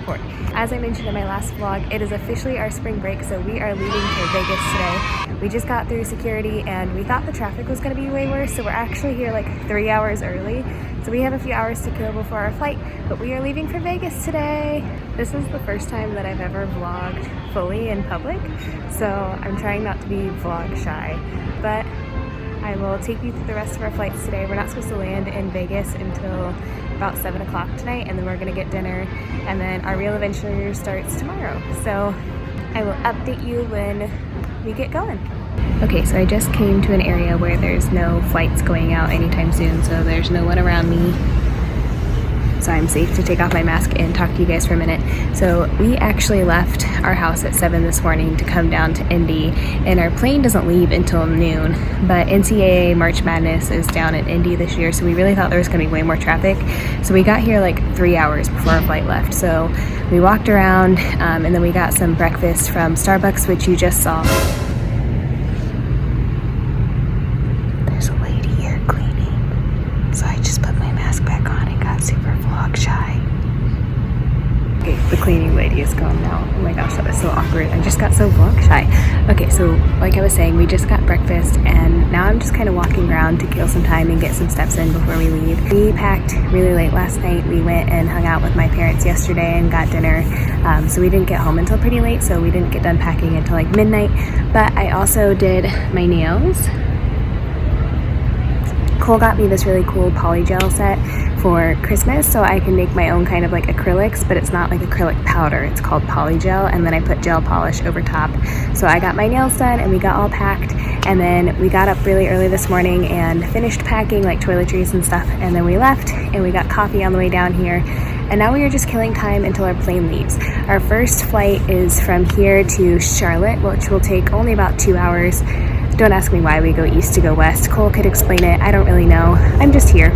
airport. As I mentioned in my last vlog, it is officially our spring break, so we are leaving for Vegas today. We just got through security and we thought the traffic was going to be way worse, so we're actually here like 3 hours early. So we have a few hours to kill before our flight, but we are leaving for Vegas today. This is the first time that I've ever vlogged fully in public, so I'm trying not to be vlog shy, but I will take you through the rest of our flights today. We're not supposed to land in Vegas until about 7 o'clock tonight, and then we're gonna get dinner, and then our real adventure starts tomorrow. So I will update you when we get going. Okay, so I just came to an area where there's no flights going out anytime soon, so there's no one around me. So I'm safe to take off my mask and talk to you guys for a minute. So we actually left our house at 7 this morning to come down to Indy, and our plane doesn't leave until noon, but NCAA March Madness is down in Indy this year, so we really thought there was gonna be way more traffic. So we got here like 3 hours before our flight left. So we walked around and then we got some breakfast from Starbucks, which you just saw. There's a lady here cleaning. So I just put my mask back on and got super vlog shy. Okay, the cleaning lady is gone now. Oh my gosh, that was so awkward. I just got so vlog shy. Okay, so like I was saying, we just got breakfast and now I'm just kind of walking around to kill some time and get some steps in before we leave. We packed really late last night. We went and hung out with my parents yesterday and got dinner. So we didn't get home until pretty late, so we didn't get done packing until like midnight. But I also did my nails. Cole got me this really cool polygel set for Christmas, so I can make my own kind of like acrylics, but it's not like acrylic powder, it's called polygel, and then I put gel polish over top. So I got my nails done and we got all packed, and then we got up really early this morning and finished packing like toiletries and stuff, and then we left and we got coffee on the way down here, and now we are just killing time until our plane leaves. Our first flight is from here to Charlotte, which will take only about 2 hours. Don't ask me why we go east to go west. Cole could explain it. I don't really know. I'm just here.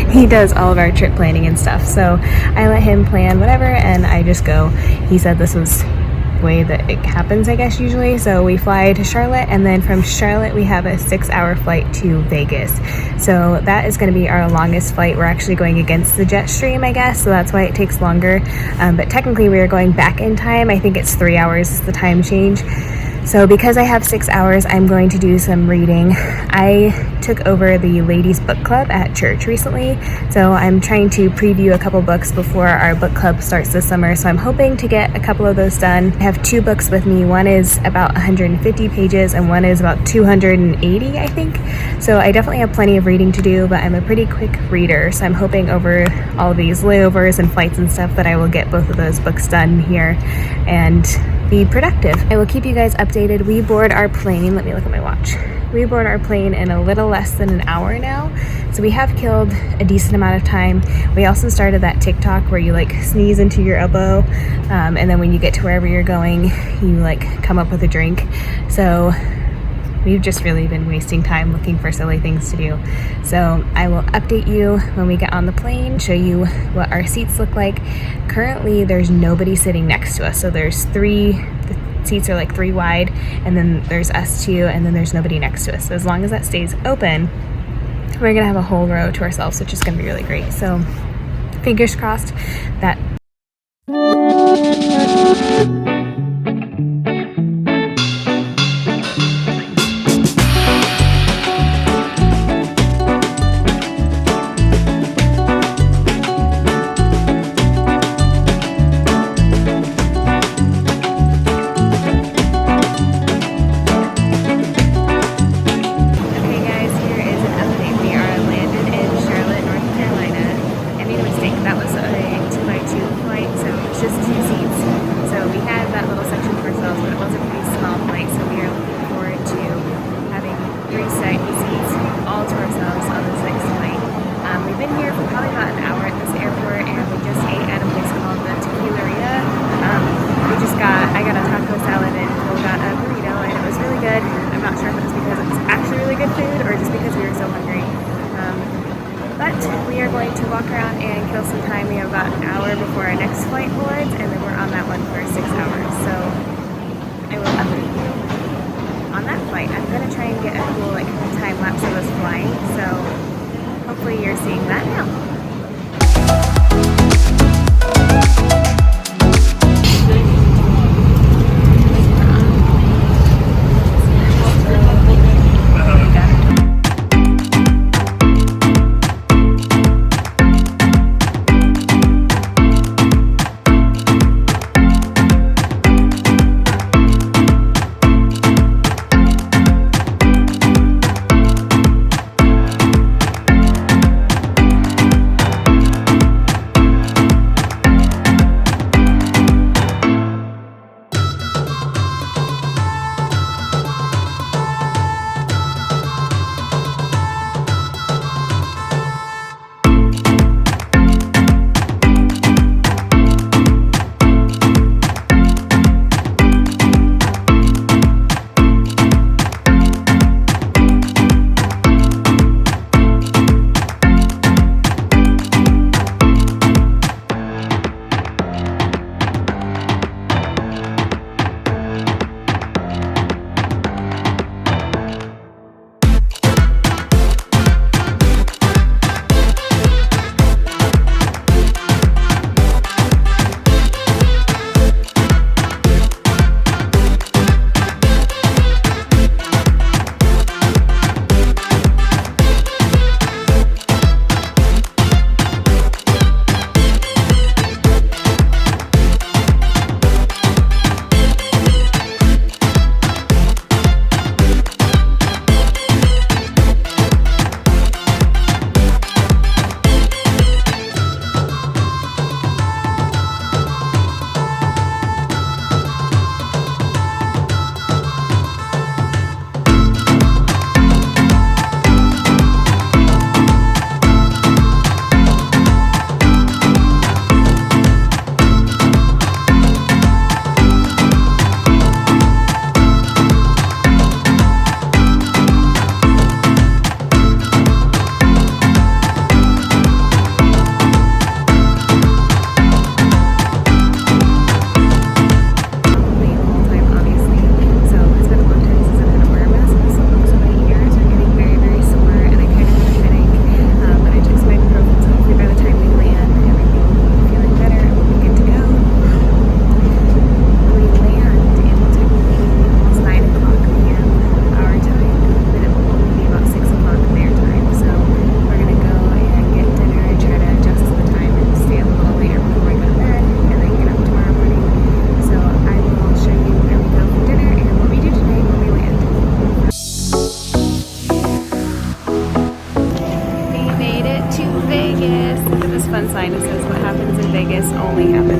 He does all of our trip planning and stuff, so I let him plan whatever and I just go. He said this was the way that it happens, I guess, usually. So we fly to Charlotte, and then from Charlotte we have a 6-hour flight to Vegas. So that is going to be our longest flight. We're actually going against the jet stream, I guess, so that's why it takes longer. But technically we are going back in time. I think it's 3 hours is the time change. So because I have 6 hours, I'm going to do some reading. I took over the ladies book club at church recently, so I'm trying to preview a couple books before our book club starts this summer, so I'm hoping to get a couple of those done. I have 2 books with me. One is about 150 pages and one is about 280, I think. So I definitely have plenty of reading to do, but I'm a pretty quick reader, so I'm hoping over all these layovers and flights and stuff that I will get both of those books done here and be productive. I will keep you guys updated. We board our plane, let me look at my watch. We board our plane in a little less than an hour now, so we have killed a decent amount of time. We also started that TikTok where you like sneeze into your elbow, and then when you get to wherever you're going, you like come up with a drink. So we've just really been wasting time looking for silly things to do. So I will update you when we get on the plane, show you what our seats look like. Currently, there's nobody sitting next to us. So there's the seats are like 3 wide, and then there's us 2, and then there's nobody next to us. So as long as that stays open, we're gonna have a whole row to ourselves, which is gonna be really great. So fingers crossed that. We are going to walk around and kill some time. We have about an hour before our next flight boards, and then we're on that one for 6 hours. So I will update you on that flight. I'm going to try and get a cool like time lapse of us flying, so hopefully you're seeing that now.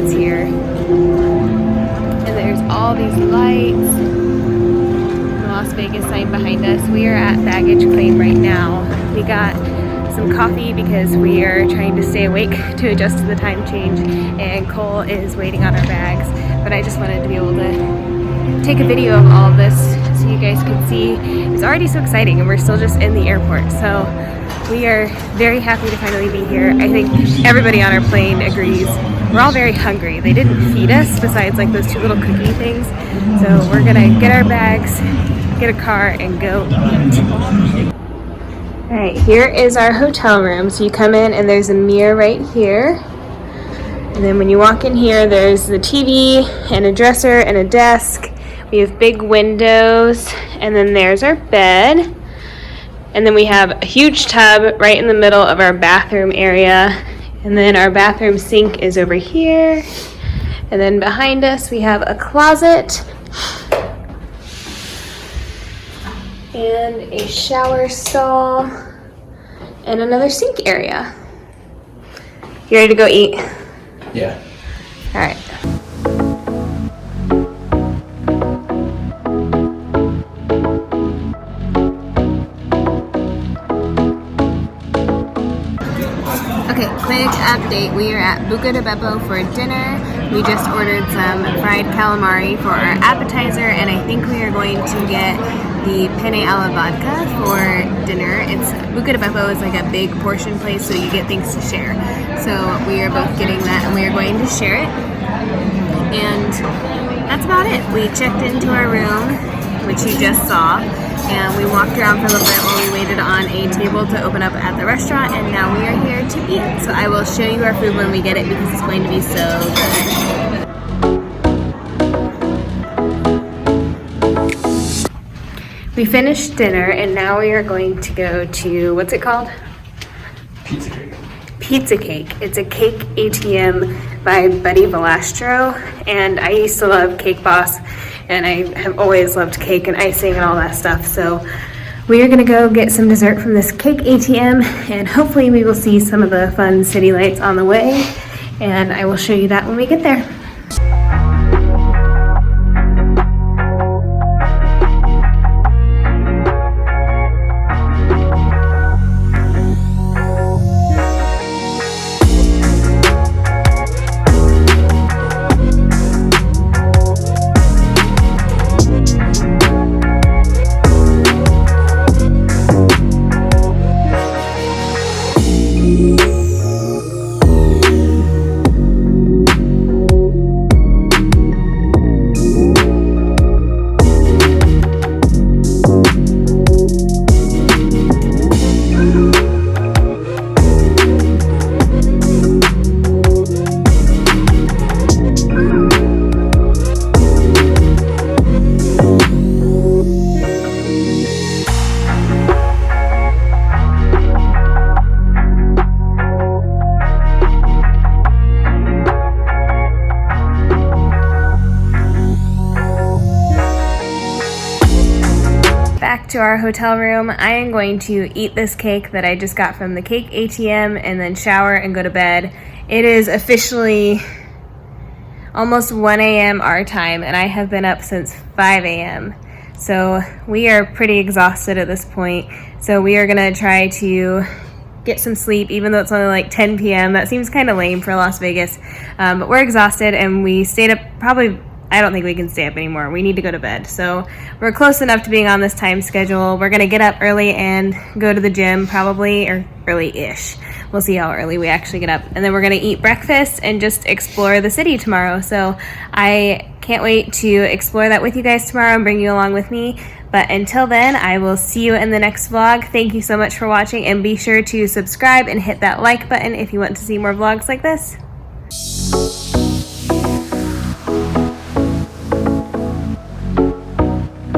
entrance here. And there's all these lights. The Las Vegas sign behind us. We are at baggage claim right now. We got some coffee because we are trying to stay awake to adjust to the time change, and Cole is waiting on our bags. But I just wanted to be able to take a video of all of this so you guys can see. It's already so exciting, and we're still just in the airport. So we are very happy to finally be here. I think everybody on our plane agrees. We're all very hungry. They didn't feed us besides like those 2 little cookie things. So we're gonna get our bags, get a car, and go eat. All right, here is our hotel room. So you come in and there's a mirror right here. And then when you walk in here, there's the TV and a dresser and a desk. We have big windows, and then there's our bed. And then we have a huge tub right in the middle of our bathroom area. And then our bathroom sink is over here. And then behind us, we have a closet and a shower stall and another sink area. You ready to go eat? Yeah. All right. Okay, quick update. We are at Buca di Beppo for dinner. We just ordered some fried calamari for our appetizer, and I think we are going to get the penne alla vodka for dinner. Buca di Beppo is like a big portion place, so you get things to share. So we are both getting that, and we are going to share it. And that's about it. We checked into our room, which you just saw, and we walked around for a little bit while we waited on a table to open up at the restaurant, and now we are here to eat. So I will show you our food when we get it because it's going to be so good. We finished dinner, and now we are going to go to, what's it called? Pizza Cake. Pizza Cake. It's a cake ATM by Buddy Valastro, and I used to love Cake Boss, and I have always loved cake and icing and all that stuff. So we are gonna go get some dessert from this cake ATM, and hopefully we will see some of the fun city lights on the way, and I will show you that when we get there. Back to our hotel room. I am going to eat this cake that I just got from the cake ATM and then shower and go to bed. It is officially almost 1 a.m. our time, and I have been up since 5 a.m. So we are pretty exhausted at this point. So we are gonna try to get some sleep, even though it's only like 10 p.m. That seems kind of lame for Las Vegas. But we're exhausted, and we stayed up probably, I don't think we can stay up anymore. We need to go to bed. So we're close enough to being on this time schedule. We're gonna get up early and go to the gym probably, or early-ish. We'll see how early we actually get up. And then we're gonna eat breakfast and just explore the city tomorrow. So I can't wait to explore that with you guys tomorrow and bring you along with me. But until then, I will see you in the next vlog. Thank you so much for watching, and be sure to subscribe and hit that like button if you want to see more vlogs like this.